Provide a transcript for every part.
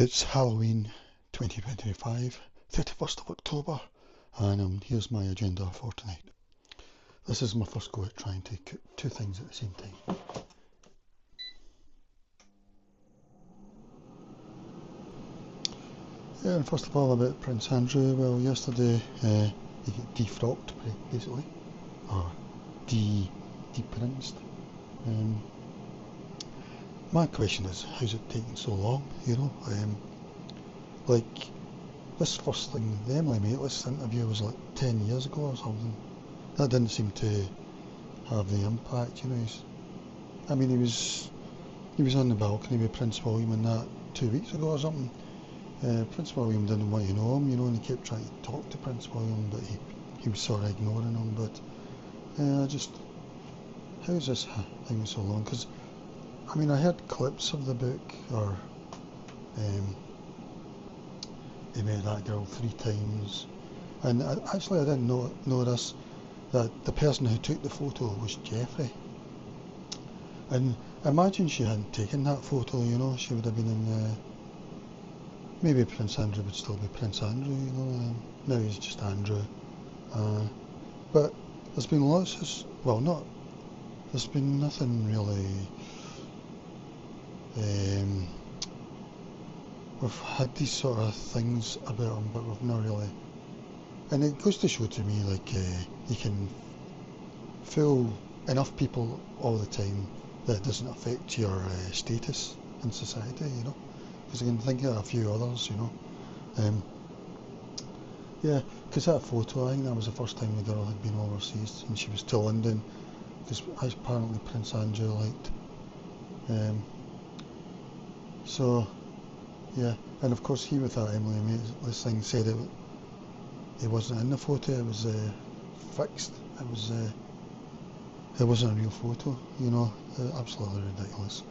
It's Halloween 2025, 31st of October, and here's my agenda for tonight. This is my first go at trying to cook two things at the same time. Yeah, and first of all about Prince Andrew. Well, yesterday he got defrocked, basically, or de-princed. My question is, how's it taking so long, like, this first thing, the Emily Maitlis interview was like 10 years ago or something. That didn't seem to have the impact, he was on the balcony with Prince William and that 2 weeks ago or something. Prince William didn't want to know him, and he kept trying to talk to Prince William, but he was sort of ignoring him. But how's this thing so long? Because I heard clips of the book, or he met that girl 3 times, and I didn't know this, that the person who took the photo was Jeffrey. And imagine she hadn't taken that photo, she would have been in maybe Prince Andrew would still be Prince Andrew, now he's just Andrew. But there's been there's been nothing really. We've had these sort of things about him, but we've not really. And it goes to show to me, you can fool enough people all the time that it doesn't affect your status in society, because I can think of a few others, yeah, because that photo, I think that was the first time the girl had been overseas, and she was to London, because apparently Prince Andrew liked. So, yeah, and of course he, with that Emily Maitlis thing, said it wasn't in the photo, it was fixed, it wasn't a real photo, absolutely ridiculous.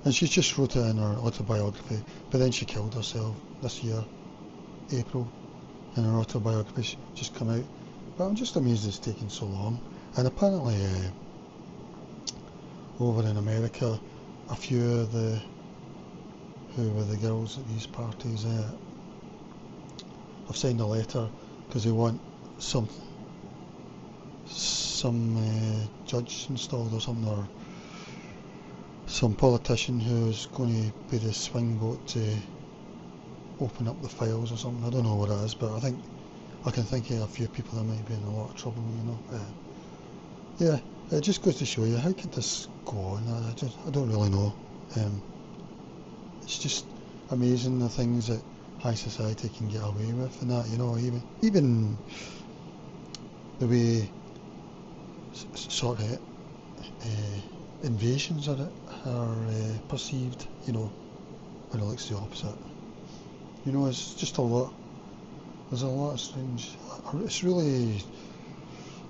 And she just wrote it in her autobiography, but then she killed herself this year, April, and her autobiography just come out. But I'm just amazed it's taken so long. And apparently over in America, a few of who were the girls at these parties have signed a letter because they want some judge installed or something, or some politician who's going to be the swing vote to open up the files or something. I don't know what it is, but I can think of a few people that might be in a lot of trouble, yeah, it just goes to show you, how could this go on? I don't really know. It's just amazing the things that high society can get away with, and that, even the way sort of invasions are perceived, when it looks the opposite. It's just a lot. There's a lot of strange. It's really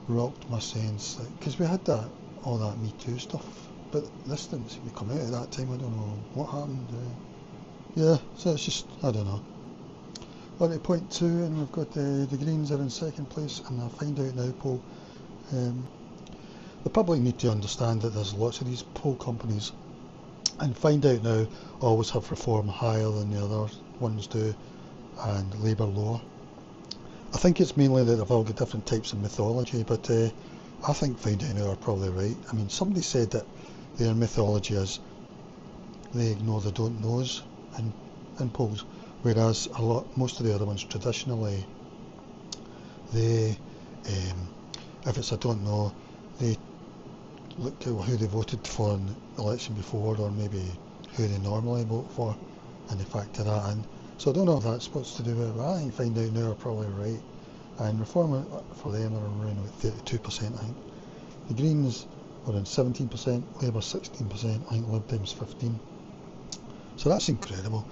rocked my sense, because we had all that Me Too stuff, but this didn't seem to come out at that time. I don't know what happened. Yeah, so it's just, I don't know. On to point 2, and we've got the Greens are in second place in the Find Out Now poll. The public need to understand that there's lots of these poll companies, and Find Out Now always have Reform higher than the other ones do, and Labour lower. I think it's mainly that they've all got different types of mythology, but I think Find Out Now are probably right. Somebody said that their mythology is they ignore the don't knows in polls, whereas most of the other ones traditionally, they, if it's a don't know, they look at who they voted for in the election before, or maybe who they normally vote for, and they factor that in. So I don't know if that's what's to do with it, but I think Find Out Now are probably right. And Reform for them are around about 32%, I think. The Greens are in 17%, Labour 16%, I think Lib Dems 15%. So that's incredible.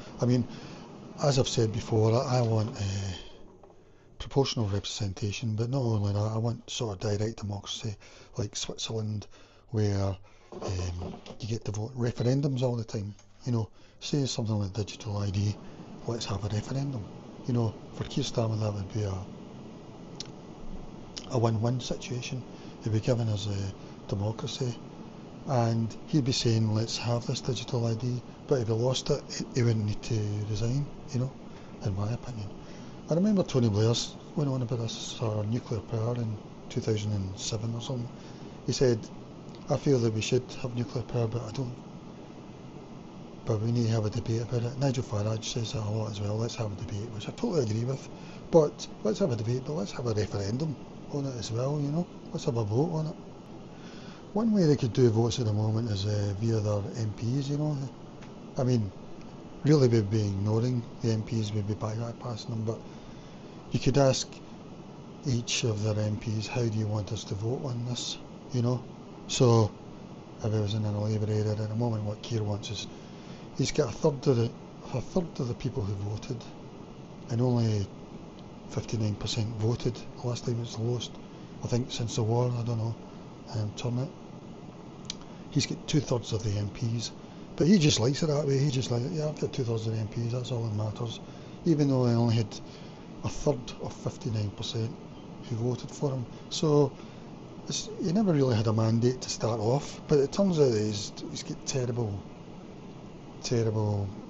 As I've said before, I want proportional representation, but not only that, I want sort of direct democracy, like Switzerland, where you get to vote referendums all the time. Say something like digital ID, let's have a referendum. For Keir Starmer that would be a win-win situation. He'd be giving us a democracy, and he'd be saying, let's have this digital ID, but if he lost it, he wouldn't need to resign, you know, in my opinion. I remember Tony Blair's went on about this nuclear power in 2007 or something. He said, I feel that we should have nuclear power, but we need to have a debate about it. Nigel Farage says that a lot as well, let's have a debate, which I totally agree with. But let's have a debate, but let's have a referendum on it as well, you know. Let's have a vote on it. One way they could do votes at the moment is via their MPs, you know. I mean, really we'd be ignoring the MPs, we'd be bypassing them, but you could ask each of their MPs, how do you want us to vote on this, you know. So, if I was in a Labour area at the moment, what Keir wants is, he's got a third of the people who voted, and only 59% voted. The last time it was the lowest, I think, since the war, I don't know, turnout. He's got 2/3 of the MPs, but he just likes it that way. He just like, yeah, I've got 2/3 of the MPs, that's all that matters. Even though I only had a third of 59% who voted for him. So he never really had a mandate to start off, but it turns out he's got terrible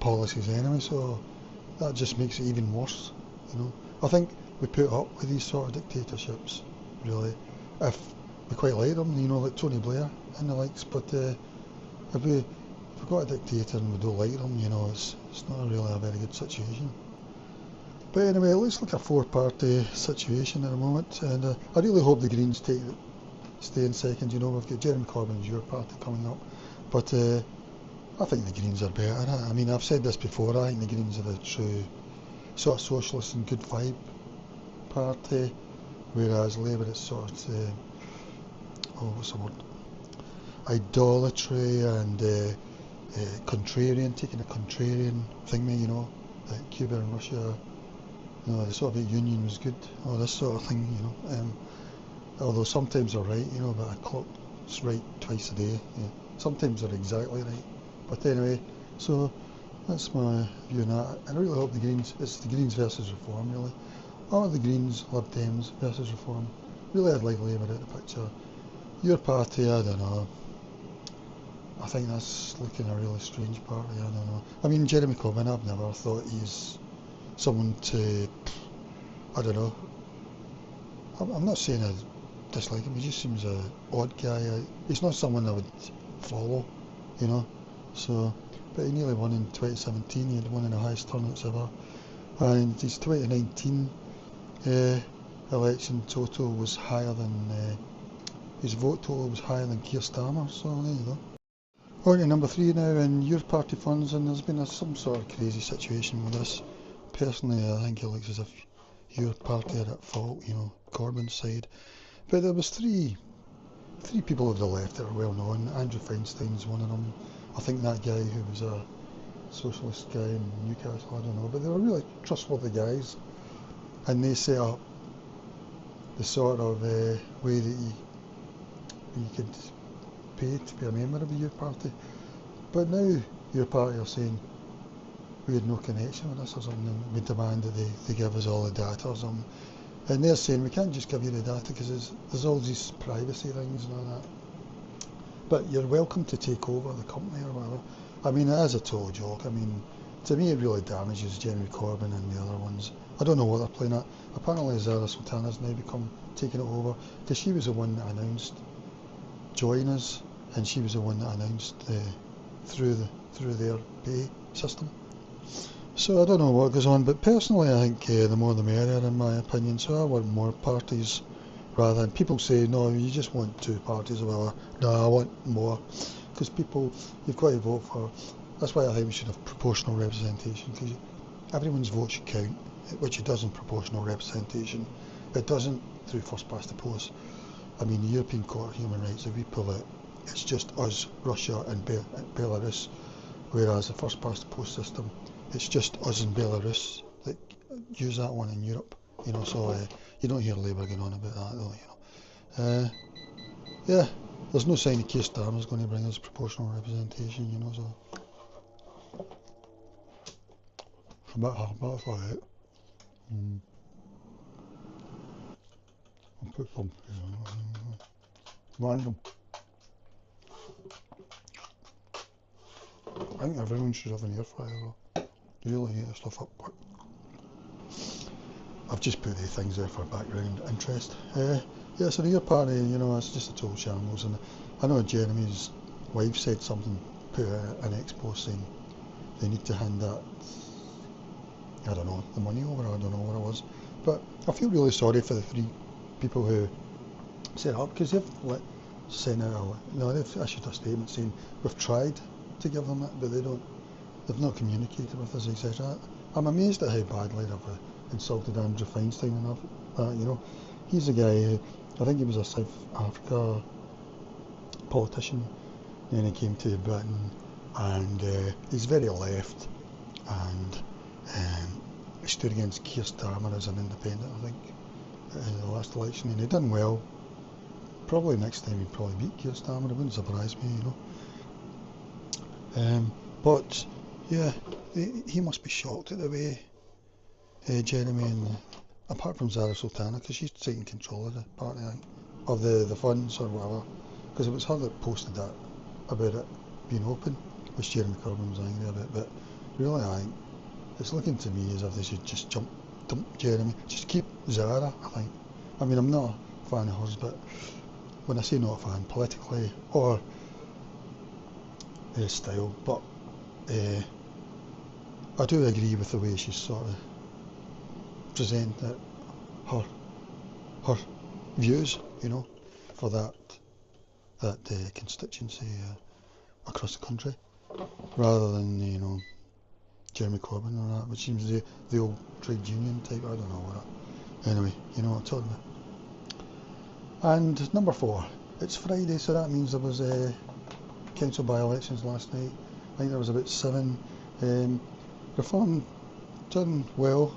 policies anyway, so that just makes it even worse, you know. I think we put up with these sort of dictatorships, really, if we quite like them, you know, like Tony Blair and the likes, but if we've got a dictator and we don't like them, you know, it's not really a very good situation. But anyway, it looks like a four-party situation at the moment, and I really hope the Greens stay in second. You know, we've got Jeremy Corbyn's Your Party coming up, but I think the Greens are better. I mean, I've said this before, I think the Greens are the true sort of socialist and good vibe party, whereas Labour is sort of, what's the word, idolatry and contrarian, taking a contrarian thing, you know, like Cuba and Russia, you know, the sort of union was good, all this sort of thing, you know. Although sometimes they're right, you know, but a clock's right twice a day. Yeah. Sometimes they're exactly right. But anyway, so that's my view on that. I really hope it's the Greens versus Reform, really. Or the Greens, Lib Dems versus Reform. Really, I'd like Labour out of the picture. Your party, I don't know. I think that's looking a really strange party, I don't know. I mean, Jeremy Corbyn, I've never thought he's someone to, I don't know. I'm not saying I dislike him, he just seems an odd guy. He's not someone I would follow, you know. So, but he nearly won in 2017, he had one of the highest turnouts ever. And his 2019 election total was higher than, his vote total was higher than Keir Starmer, so there you go. On to number 3 now, in your party funds, and there's been some sort of crazy situation with this. Personally, I think it looks as if your party are at fault, you know, Corbyn's side. But there was three people of the left that are well known. Andrew Feinstein's one of them. I think that guy who was a socialist guy in Newcastle, I don't know, but they were really trustworthy guys, and they set up the sort of way that you could pay to be a member of the Youth Party. But now your party are saying we had no connection with this or something, and we demand that they give us all the data or something. And they're saying we can't just give you the data because there's all these privacy things and all that. But you're welcome to take over the company or whatever. I mean, it is a total joke. I mean, to me it really damages Jeremy Corbyn and the other ones. I don't know what they're playing at. Apparently Zara Sultana's now taking it over, because she was the one that announced join us, and she was the one that announced through their pay system. So I don't know what goes on, but personally I think the more the merrier in my opinion, so I want more parties rather than people say, no, you just want 2 parties or whatever. No, I want more, because you've got to vote for, that's why I think we should have proportional representation, because everyone's vote should count, which it does in proportional representation. It doesn't through first past the post. I mean, the European Court of Human Rights, if we pull it, it's just us, Russia and Belarus, whereas the first past the post system, it's just us and Belarus that use that one in Europe, you know, so you don't hear Labour going on about that though, you know. Yeah, there's no sign of Keir Starmer's going to bring us proportional representation, you know, so. A bit hard, but that's alright. I'll put some random. I think everyone should have an air fryer though. Really heat the stuff up quick. I've just put the things there for background interest. Yeah, so the year party, you know, it's just a total shambles, and I know Jeremy's wife said something, put an expo saying they need to hand that, I don't know, the money over, I don't know what it was, but I feel really sorry for the 3 people who set it up, because they've sent out they've issued a statement saying we've tried to give them it, but they've not communicated with us, etc. I'm amazed at how badly they've insulted Andrew Feinstein and that, you know. He's a guy who, I think he was a South Africa politician, and then he came to Britain, and he's very left, and he stood against Keir Starmer as an independent, I think, in the last election, and he done well. Probably next time he'd probably beat Keir Starmer, it wouldn't surprise me, you know. But yeah, he must be shocked at the way Jeremy and apart from Zara Sultana, because she's taking control of the party, I think, of the funds or whatever, because it was her that posted that about it being open, which Jeremy Corbyn was angry about. But really, I think it's looking to me as if they should just dump Jeremy, just keep Zara, I think. I mean, I'm not a fan of hers, but when I say not a fan, politically or style, but I do agree with the way she's sort of presented her views, you know, for that constituency across the country, rather than, you know, Jeremy Corbyn or that, which seems the old trade union type. I don't know what that. Anyway, you know what I'm talking about. And number 4, it's Friday, so that means there was council by-elections last night. I think there was about 7. Reform done well,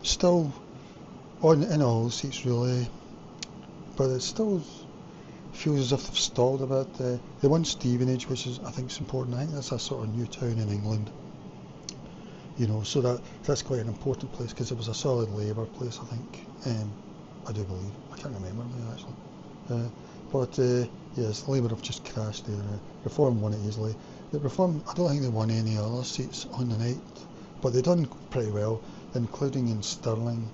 still on in all seats really, but it still feels as if they've stalled a bit. They won Stevenage, which is, I think, is important. I think that's a sort of new town in England, you know, so that's quite an important place, because it was a solid Labour place, I think. I do believe. I can't remember now actually. But yes, Labour have just crashed there. Reform won it easily. The Reform, I don't think they won any other seats on the night, but they done pretty well, including in Stirling,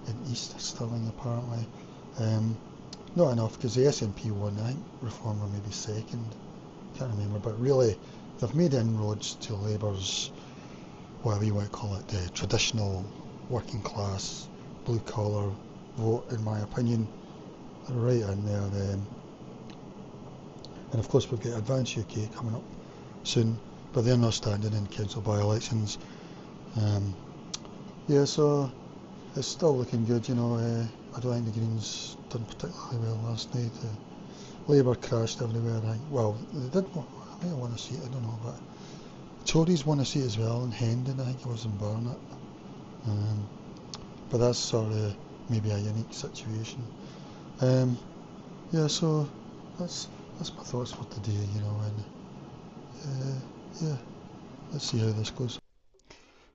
in East Stirling apparently. Not enough, because the SNP won. I think Reform were maybe second. Can't remember, but really they've made inroads to Labour's, whatever you might call it, the traditional working class, blue collar vote, in my opinion. They're right in there. And of course we've got Advance UK coming up soon, but they're not standing in council by-elections. Yeah, so it's still looking good, you know. I don't think the Greens done particularly well last night. Labour crashed everywhere. Well, they did. I think I won a seat. I don't know, but Tories won a seat as well in Hendon. I think it was in Barnet. But that's sort of maybe a unique situation. Yeah, so that's my thoughts for today, you know. And yeah, let's see how this goes.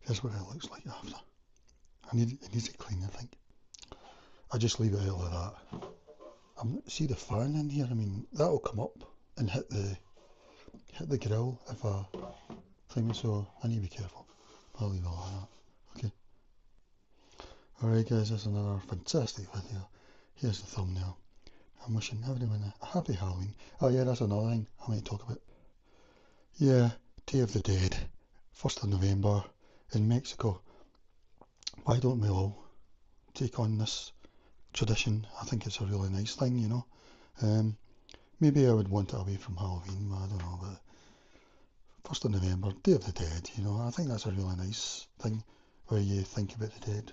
Here's what it looks like after. It needs it clean, I think. I just leave it out like that. See the fan in here? I mean, that'll come up and hit the grill if I thing, so I need to be careful. I'll leave it like that. Okay. Alright guys, that's another fantastic video. Here's the thumbnail. I'm wishing everyone a happy Halloween. Oh yeah, that's another thing I might talk about. Yeah, Day of the Dead, 1st of November in Mexico. Why don't we all take on this tradition? I think it's a really nice thing, you know. Maybe I would want it away from Halloween, I don't know, but 1st of November, Day of the Dead, you know, I think that's a really nice thing where you think about the dead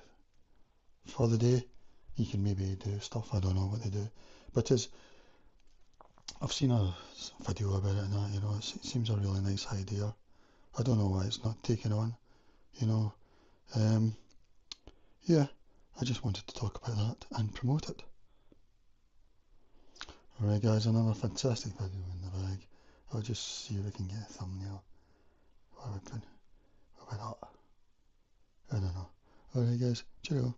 for the day. You can maybe do stuff, I don't know what they do, but I've seen a video about it and that, you know, it seems a really nice idea. I don't know why it's not taken on, you know. Yeah, I just wanted to talk about that and promote it. Alright guys, another fantastic video in the bag. I'll just see if I can get a thumbnail. What about that? I don't know. Alright guys, cheerio.